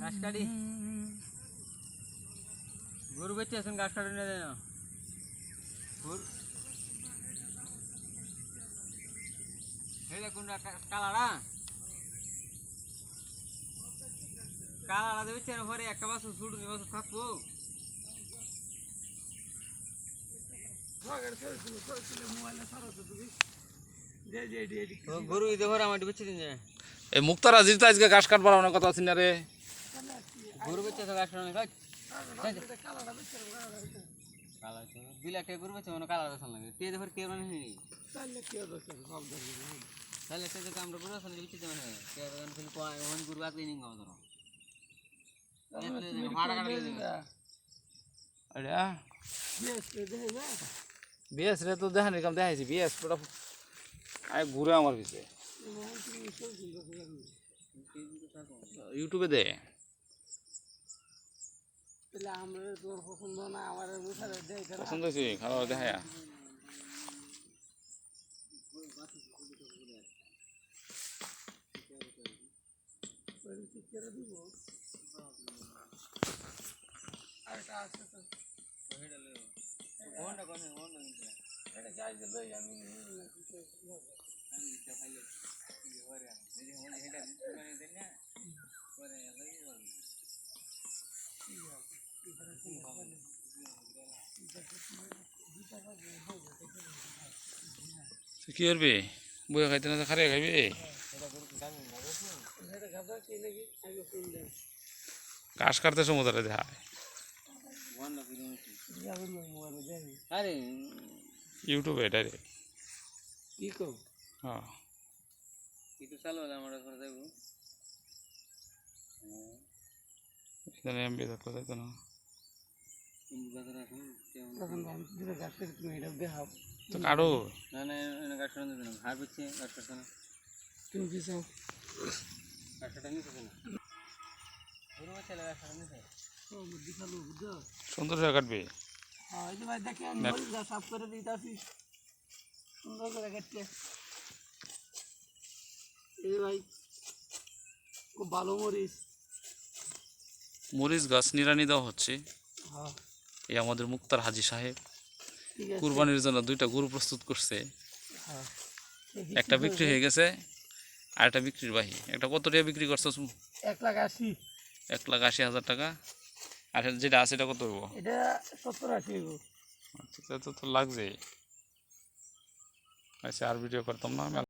ঘাস কাটি গরু বেঁচে আছেন ঘাস কাটি না যায় না কোনটা কালারা কালারা বেঁচে পরে একটা বছর ছোট বছর থাকবো গরু ঈদে ভরে আমার বেঁচে দিন যায় এই মুক্তার আজিজ তো আজকে ঘাস কাটবার অনেক কথা আছে না রে গরু বেঁচে আছে ঘাস কালা বিলাটে গরু বেঁচে মনে কালার বেছে লাগে তে দেখর কে মানে নেই তাহলে তে দেখে আমরা গরু আছে বেঁচে দেবেন কে গান খালি কোয়া ওহন গরু আছে নিং গাও ধরো হাড়া কাটলে দেবে আরে বিএস রে তো দেখানি কাম দেখাইছি বিএস পুরো আয় ঘুরে আমার পিছে ইউটিউবে দে পছন্দ হয়েছে খারাপ দেখায়া কি করবি বইয়া খাইতে না খারে খাইবি ঘাস কাটতে সমুদ্রে দেখা ইউটিউবে ডাইরেক্ট হ্যাঁ চালু হলে আমরা যাইব এখানে এমবি থাকতে যাইতো না তো কাটো না না গাছ কাটা দিতে না হার বেচছে গাছ কাটছে না তুমি কি চাও গাছ কাটা নিতে না গরু বাচ্চা গাছ কাটা নিতে সুন্দর করে কাটবি হ্যাঁ এই যে ভাই দেখেন মরিচ গাছ সাফ করে দিতেছি সুন্দর করে কাটতে এই ভাই খুব ভালো মরিচ মরিচ গাছ নিড়ানি দেওয়া হচ্ছে হ্যাঁ এই আমাদের মুক্তার হাজী সাহেব ঠিক আছে কুরবানির জন্য 2টা গরু প্রস্তুত করছে হ্যাঁ একটা বিক্রি হয়ে গেছে আর একটা বিক্রির বাহি একটা কত টাকা বিক্রি করছো 1,80,000 1,80,000 টাকা আর যেটা আছে এটা কত হইব এটা 70-80 হইব আচ্ছা তো লাগছে আচ্ছা আর ভিডিও করতাম না